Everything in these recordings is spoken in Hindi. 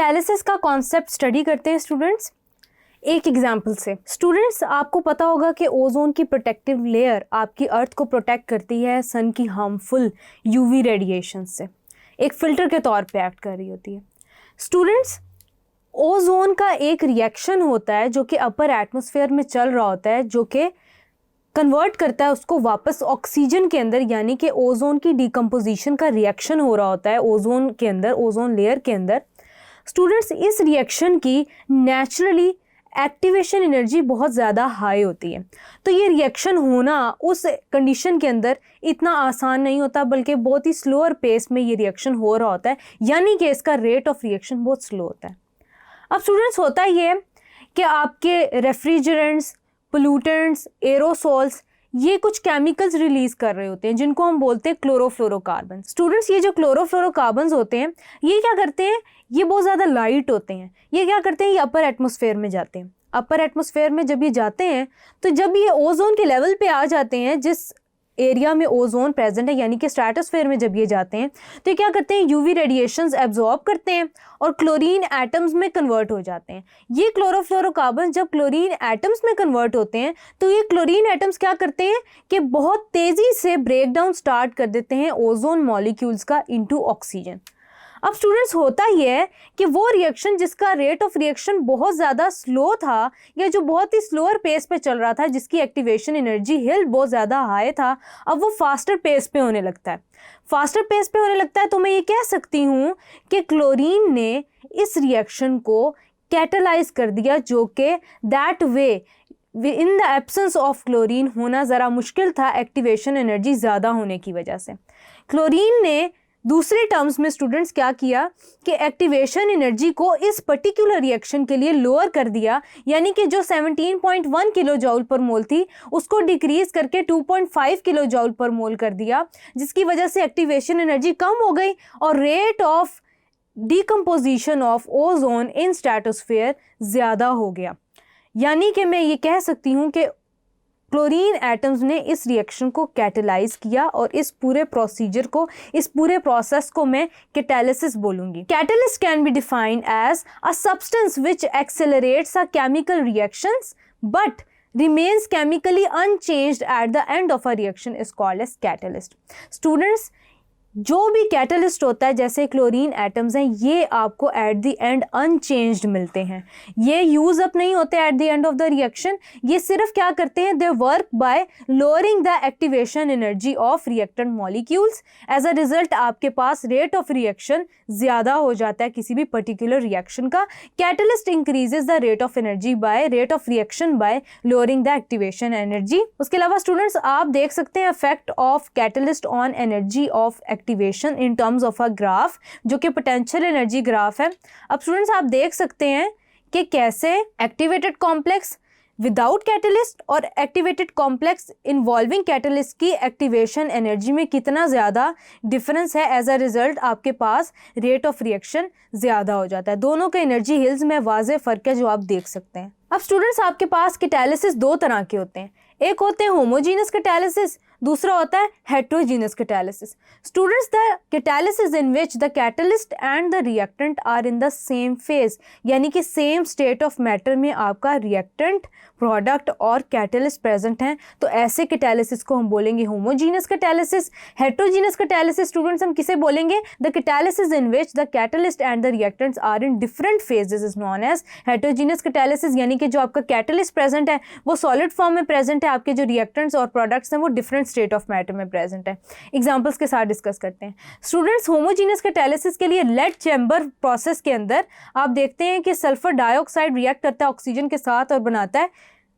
कैटालिसिस का कॉन्सेप्ट स्टडी करते हैं स्टूडेंट्स एक एग्जाम्पल से। स्टूडेंट्स आपको पता होगा कि ओजोन की प्रोटेक्टिव लेयर आपकी अर्थ को प्रोटेक्ट करती है सन की हार्मफुल यूवी रेडिएशन से, एक फिल्टर के तौर पे एक्ट कर रही होती है। स्टूडेंट्स ओजोन का एक रिएक्शन होता है जो कि अपर एटमॉस्फेयर में चल रहा होता है, जो कि कन्वर्ट करता है उसको वापस ऑक्सीजन के अंदर, यानी कि ओजोन की डिकम्पोजिशन का रिएक्शन हो रहा होता है ओजोन के अंदर, ओजोन लेयर के अंदर। स्टूडेंट्स इस रिएक्शन की नेचुरली एक्टिवेशन एनर्जी बहुत ज़्यादा हाई होती है, तो ये रिएक्शन होना उस कंडीशन के अंदर इतना आसान नहीं होता, बल्कि बहुत ही स्लोअर पेस में ये रिएक्शन हो रहा होता है, यानी कि इसका रेट ऑफ रिएक्शन बहुत स्लो होता है। अब स्टूडेंट्स होता ये कि आपके रेफ्रिजरेंट्स, पोल्यूटेंट्स, एरोसोल्स ये कुछ केमिकल्स रिलीज कर रहे होते हैं जिनको हम बोलते हैं क्लोरोफ्लोरोकार्बन। स्टूडेंट्स ये जो क्लोरोफ्लोरोकार्बन होते हैं ये क्या करते हैं, ये बहुत ज़्यादा लाइट होते हैं। ये क्या करते हैं, ये अपर एटमॉस्फेयर में जाते हैं। अपर एटमॉस्फेयर में जब ये जाते हैं तो जब ये ओजोन के लेवल पे आ जाते हैं, जिस एरिया में ओजोन प्रेजेंट है यानी कि स्ट्रेटोस्फेयर में जब ये जाते हैं तो ये क्या करते हैं, यूवी रेडिएशंस एब्जॉर्ब करते हैं और क्लोरीन एटम्स में कन्वर्ट हो जाते हैं। ये क्लोरोफ्लोरोकार्बन जब क्लोरीन एटम्स में कन्वर्ट होते हैं तो ये क्लोरीन एटम्स क्या करते हैं कि बहुत तेज़ी से ब्रेक डाउन स्टार्ट कर देते हैं ओजोन मॉलिक्यूल्स का इनटू ऑक्सीजन। अब स्टूडेंट्स होता ये है कि वो रिएक्शन जिसका रेट ऑफ रिएक्शन बहुत ज़्यादा स्लो था या जो बहुत ही स्लोअर पेस पे चल रहा था, जिसकी एक्टिवेशन एनर्जी हिल बहुत ज़्यादा हाई था, अब वो फास्टर पेस पे होने लगता है। फास्टर पेस पे होने लगता है तो मैं ये कह सकती हूँ कि क्लोरीन ने इस रिएक्शन को कैटलाइज कर दिया, जो कि that way in the absence of chlorine होना ज़रा मुश्किल था एक्टिवेशन एनर्जी ज़्यादा होने की वजह से। क्लोरीन ने दूसरे टर्म्स में स्टूडेंट्स क्या किया कि एक्टिवेशन एनर्जी को इस पर्टिकुलर रिएक्शन के लिए लोअर कर दिया, यानी कि जो 17.1 किलो जूल पर मोल थी उसको डिक्रीज करके 2.5 किलो जूल पर मोल कर दिया, जिसकी वजह से एक्टिवेशन एनर्जी कम हो गई और rate of decomposition of ozone in stratosphere ज़्यादा हो गया। यानी कि मैं ये कह सकती हूँ कि क्लोरीन एटम्स ने इस रिएक्शन को कैटलाइज किया और इस पूरे प्रोसीजर को, इस पूरे प्रोसेस को मैं कैटालिसिस बोलूँगी। Catalyst can be defined as a substance which accelerates a chemical reactions but remains chemically unchanged at the end of a reaction is called as catalyst. Students, जो भी कैटलिस्ट होता है जैसे क्लोरीन एटम्स हैं ये आपको एट द एंड अनचेंज्ड मिलते हैं, ये यूज़ अप नहीं होते at the end of the reaction. ये सिर्फ क्या करते हैं, they work by lowering the activation energy of reactant molecules. As a result आपके पास रेट ऑफ रिएक्शन ज़्यादा हो जाता है किसी भी पर्टिकुलर रिएक्शन का। Catalyst increases the rate of energy by rate of reaction by lowering the activation energy. उसके अलावा स्टूडेंट्स आप देख सकते हैं effect of catalyst on energy of activation in terms of a graph, जो कि पोटेंशियल एनर्जी ग्राफ है। अब स्टूडेंट्स आप देख सकते हैं कि कैसे एक्टिवेटेड कॉम्प्लेक्स विदाउट कैटलिस्ट और एक्टिवेटेड कॉम्प्लेक्स इन्वॉल्विंग कैटलिस्ट की एक्टिवेशन एनर्जी में कितना ज़्यादा डिफरेंस है। एज अ रिजल्ट आपके पास रेट ऑफ रिएक्शन ज़्यादा हो जाता है। दोनों के एनर्जी हिल्स में वाज़े फ़र्क है जो आप देख सकते हैं। अब स्टूडेंट्स आपके पास कैटालिसिस दो तरह के होते हैं, एक होते हैं होमोजीनस कैटालिसिस, दूसरा होता है heterogeneous catalysis. Students the catalysis in which the catalyst and the reactant are in the same phase, यानी कि सेम स्टेट ऑफ मैटर में आपका रिएक्टेंट, प्रोडक्ट और कैटलिस्ट प्रेजेंट हैं, तो ऐसे कैटालिसिस को हम बोलेंगे homogeneous catalysis. Heterogeneous catalysis students हम किसे बोलेंगे, the catalysis in which the catalyst and the reactants are in different phases is known as heterogeneous catalysis, यानी कि जो आपका कैटलिस्ट प्रेजेंट है वो सॉलिड फॉर्म में प्रेजेंट है, आपके जो रिएक्टेंट्स और प्रोडक्ट्स हैं वो डिफरेंट स्टेट ऑफ मैटर में प्रेजेंट है। एग्जांपल्स के साथ डिस्कस करते हैं। स्टूडेंट्स होमोजीनस कैटालिसिस के लिए लेड चैम्बर प्रोसेस के अंदर आप देखते हैं कि सल्फर डाइऑक्साइड रिएक्ट करता है ऑक्सीजन के साथ और बनाता है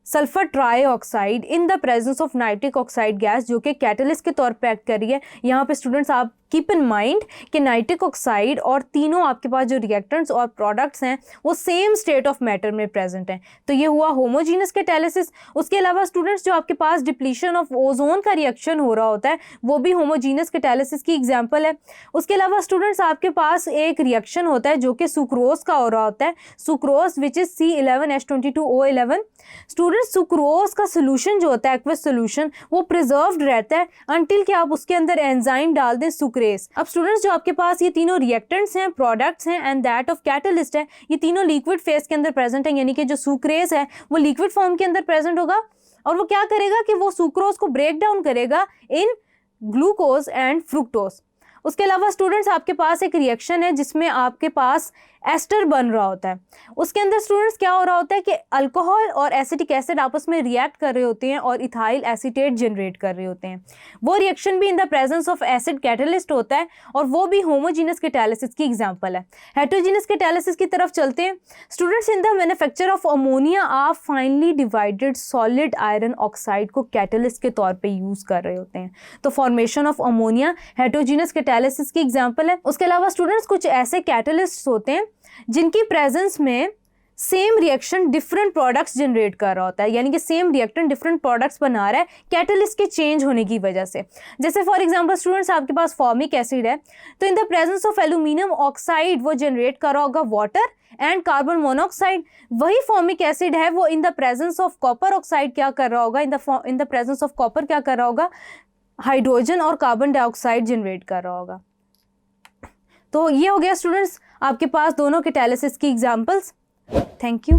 sulphur trioxide in the presence of nitric oxide gas, जो कि कैटलिस्ट के तौर पे एक्ट कर रही है। यहाँ पे स्टूडेंट्स आप कीप इन माइंड कि नाइट्रिक ऑक्साइड और तीनों आपके पास जो रिएक्टेंट्स और प्रोडक्ट्स हैं वो सेम स्टेट ऑफ मैटर में प्रेजेंट हैं, तो ये हुआ होमोजीनस कैटालिसिस। उसके अलावा स्टूडेंट्स जो आपके पास डिप्लीशन ऑफ ओजोन का रिएक्शन हो रहा होता है वो भी होमोजीनस कैटालिसिस की एग्जाम्पल है। उसके अलावा स्टूडेंट्स आपके पास एक रिएक्शन होता है जो कि सुक्रोज का हो रहा होता है, sucrose which is C11H22O11। Students sucrose का सोल्यूशन जो होता है एक्वस सोल्यूशन वो प्रिजर्व्ड रहता है अनटिल कि आप उसके अंदर एंजाइम डाल दें सुक्रेज सुक्रेज। अब स्टूडेंट्स जो आपके पास ये तीनों रिएक्टेंट्स हैं, प्रोडक्ट्स हैं एंड दैट ऑफ कैटलिस्ट है, ये तीनों लिक्विड फेज के अंदर प्रेजेंट है, यानी कि जो सुक्रेज है वो लिक्विड फॉर्म के अंदर प्रेजेंट होगा और वो क्या करेगा कि वो सुक्रोज को ब्रेक डाउन करेगा इन ग्लूकोज एंड फ्रुक्टोज। उसके अलावा स्टूडेंट्स आपके पास एक रिएक्शन है जिसमें आपके पास एस्टर बन रहा होता है। उसके अंदर स्टूडेंट्स क्या हो रहा होता है कि अल्कोहल और एसिटिक एसिड आपस में रिएक्ट कर रहे होते हैं और इथाइल एसीटेट जनरेट कर रहे होते हैं। वो रिएक्शन भी in the presence of acid catalyst होता है और वो भी होमोजीनस कैटालिसिस की एग्जांपल है। हेटेरोजीनस कैटालिसिस की तरफ चलते हैं students. In the manufacture of ammonia आप finally divided solid iron oxide को कैटलिस्ट के तौर पे यूज कर रहे होते हैं। तो formation of ammonia heterogeneous catalysis की एग्जांपल है। उसके अलावा स्टूडेंट्स कुछ ऐसे कैटलिस्ट होते हैं जिनकी प्रेजेंस में same reaction different products generate कर रहा होता है, यानी कि सेम रिएक्टेंट डिफरेंट प्रोडक्ट्स बना रहा है कैटलिस्ट के चेंज होने की वजह से। जैसे फॉर एग्जांपल स्टूडेंट्स आपके पास फॉर्मिक एसिड है, तो इन the presence of aluminium oxide वो जनरेट कर रहा होगा वाटर एंड कार्बन मोनोऑक्साइड। वही फॉर्मिक एसिड है वो इन the presence of copper oxide क्या कर रहा होगा, इन द प्रेजेंस ऑफ कॉपर क्या कर रहा होगा, हाइड्रोजन और कार्बन डाइऑक्साइड जनरेट कर रहा होगा। तो ये हो गया स्टूडेंट्स आपके पास दोनों कैटालिसिस की एग्जांपल्स। Thank you.